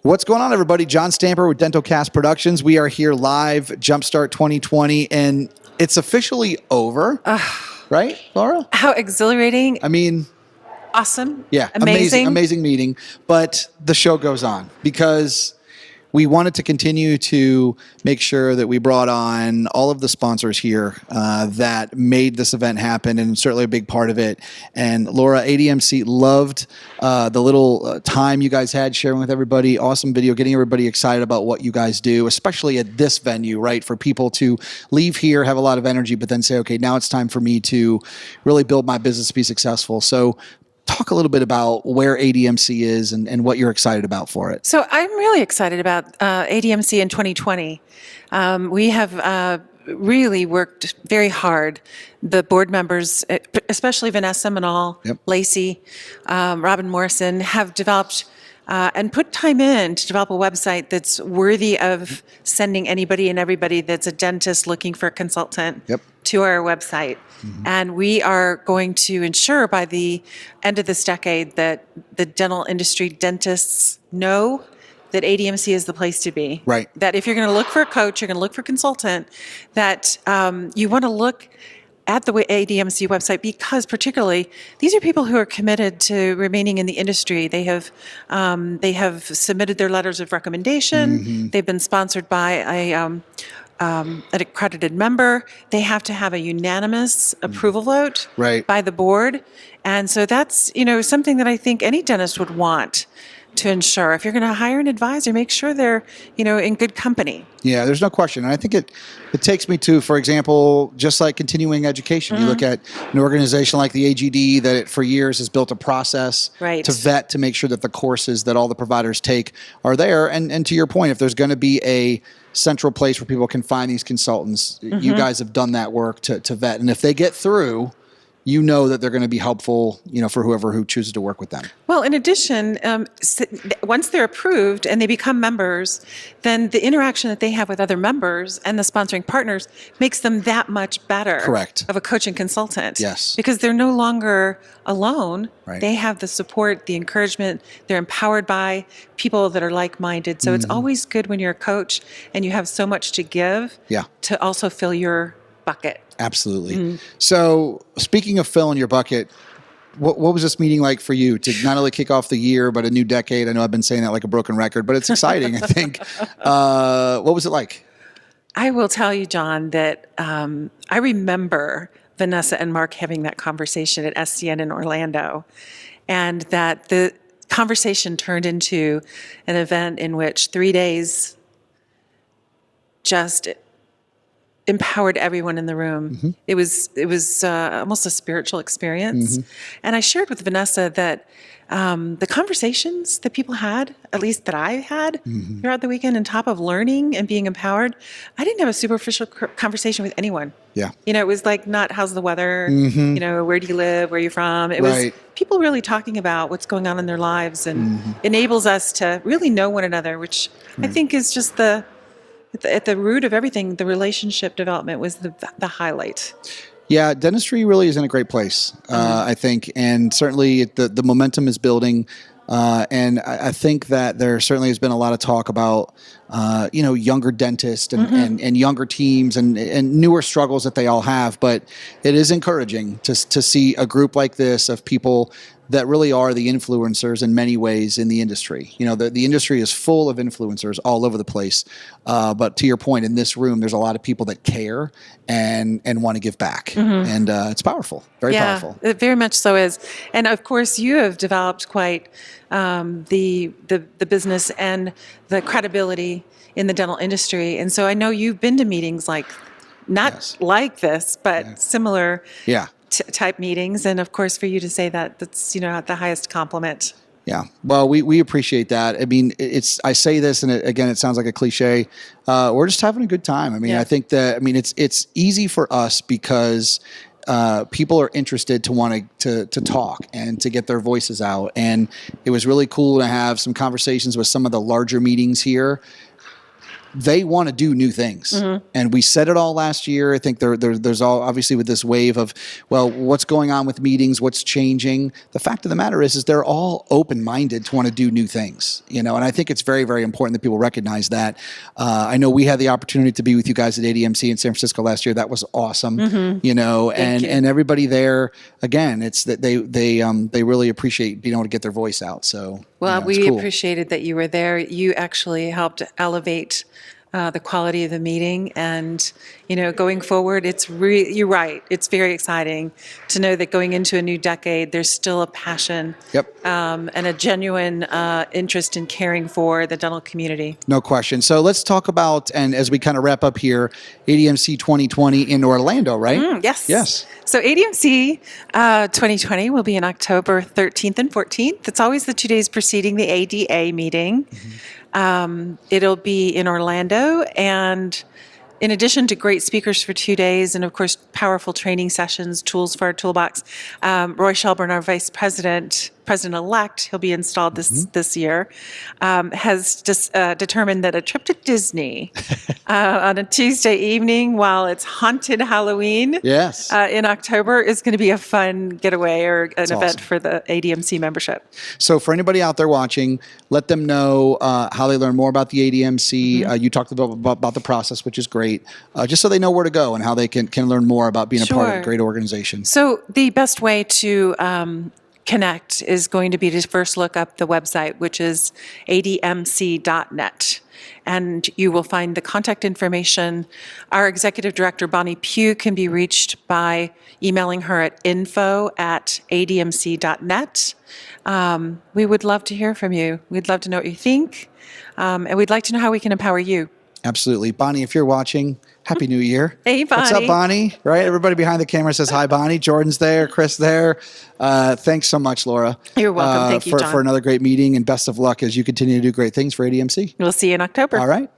What's going on, everybody? John Stamper with DentalCast Productions. We are here live, Jumpstart 2020, and it's officially over, right, Laura? How exhilarating. I mean, awesome. Yeah, Amazing meeting. But the show goes on because we wanted to continue to make sure that we brought on all of the sponsors here that made this event happen, and certainly a big part of it. And Laura, ADMC loved the little time you guys had sharing with everybody. Awesome video, getting everybody excited about what you guys do, especially at this venue, right? For people to leave here, have a lot of energy, but then say, okay, now it's time for me to really build my business to be successful. So talk a little bit about where ADMC is and what you're excited about for it. So I'm really excited about ADMC in 2020. We have really worked very hard. The board members, especially Vanessa Manal, Lacey, Robin Morrison, have developed and put time in to develop a website that's worthy of sending anybody and everybody that's a dentist looking for a consultant to our website. And we are going to ensure by the end of this decade that the dental industry dentists know that ADMC is the place to be. Right. That if you're going to look for a coach, you're going to look for a consultant, that you want to look at the ADMC website, because particularly these are people who are committed to remaining in the industry. They have submitted their letters of recommendation. They've been sponsored by an accredited member. They have to have a unanimous approval vote by the board. And so that's, something that I think any dentist would want to ensure. If you're going to hire an advisor, make sure they're, in good company. Yeah, there's no question. And I think it takes me to, for example, just like continuing education. You look at an organization like the AGD that for years has built a process to vet, to make sure that the courses that all the providers take are there. And to your point, if there's going to be a central place where people can find these consultants, you guys have done that work to vet. And if they get through, that they're going to be helpful, for whoever who chooses to work with them. Well, in addition, once they're approved and they become members, then the interaction that they have with other members and the sponsoring partners makes them that much better of a coach and consultant. Yes. Because they're no longer alone. Right. They have the support, the encouragement. They're empowered by people that are like-minded. So it's always good when you're a coach and you have so much to give to also fill your bucket. Absolutely. So speaking of filling your bucket, what was this meeting like for you to not only kick off the year, but a new decade? I know I've been saying that like a broken record, but it's exciting, I think. What was it like? I will tell you, John, that I remember Vanessa and Mark having that conversation at SCN in Orlando, and that the conversation turned into an event in which 3 days just empowered everyone in the room. It was almost a spiritual experience. And I shared with Vanessa that the conversations that people had, at least that I had throughout the weekend, on top of learning and being empowered, I didn't have a superficial conversation with anyone. Yeah. It was like not how's the weather, where do you live, where are you from? It was people really talking about what's going on in their lives, and enables us to really know one another, which I think is just at the root of everything. The relationship development was the highlight. Yeah, dentistry really is in a great place, I think, and certainly the momentum is building. And I think that there certainly has been a lot of talk about, younger dentists and younger teams and newer struggles that they all have. But it is encouraging to see a group like this of people that really are the influencers in many ways in the industry. The industry is full of influencers all over the place. But to your point, in this room, there's a lot of people that care and want to give back. And it's powerful, very powerful. Yeah, it very much so is. And of course, you have developed quite the business and the credibility in the dental industry. And so I know you've been to meetings like, not like this, but similar type meetings. And of course, for you to say that, that's, at the highest compliment. Yeah. Well, we appreciate that. I mean, I say this, and again, it sounds like a cliche. We're just having a good time. I mean, I think that, it's easy for us because people are interested to want to talk and to get their voices out. And it was really cool to have some conversations with some of the larger meetings here. they want to do new things. And we said it all last year. I think there's all obviously with this wave of, well, what's going on with meetings, what's changing. The fact of the matter is they're all open-minded to want to do new things, and I think it's very, very important that people recognize that. I know we had the opportunity to be with you guys at ADMC in San Francisco last year. That was awesome, and everybody there, again, it's that they really appreciate being able to get their voice out. So, well, it's we cool. appreciated that you were there. You actually helped elevate the quality of the meeting, and going forward, you're right. It's very exciting to know that going into a new decade, there's still a passion, and a genuine interest in caring for the dental community. No question. So let's talk about, and as we kind of wrap up here, ADMC 2020 in Orlando, right? Yes. Yes. So ADMC 2020 will be in October 13th and 14th. It's always the 2 days preceding the ADA meeting. It'll be in Orlando, and in addition to great speakers for 2 days and, of course, powerful training sessions, tools for our toolbox, Roy Shelburne, our Vice President-elect, he'll be installed this year, has just determined that a trip to Disney on a Tuesday evening while it's haunted Halloween in October is going to be a fun getaway or an event for the ADMC membership. So for anybody out there watching, let them know how they learn more about the ADMC. You talked about the process, which is great, just so they know where to go and how they can learn more about being a part of a great organization. So the best way to connect is going to be to first look up the website, which is admc.net. And you will find the contact information. Our executive director, Bonnie Pugh, can be reached by emailing her at info@admc.net. We would love to hear from you. We'd love to know what you think. And we'd like to know how we can empower you. Absolutely. Bonnie, if you're watching, Happy New Year. Hey, Bonnie. What's up, Bonnie? Right? Everybody behind the camera says hi, Bonnie. Jordan's there. Chris there. Thanks so much, Laura. You're welcome. Thank you, John. For another great meeting, and best of luck as you continue to do great things for ADMC. We'll see you in October. All right.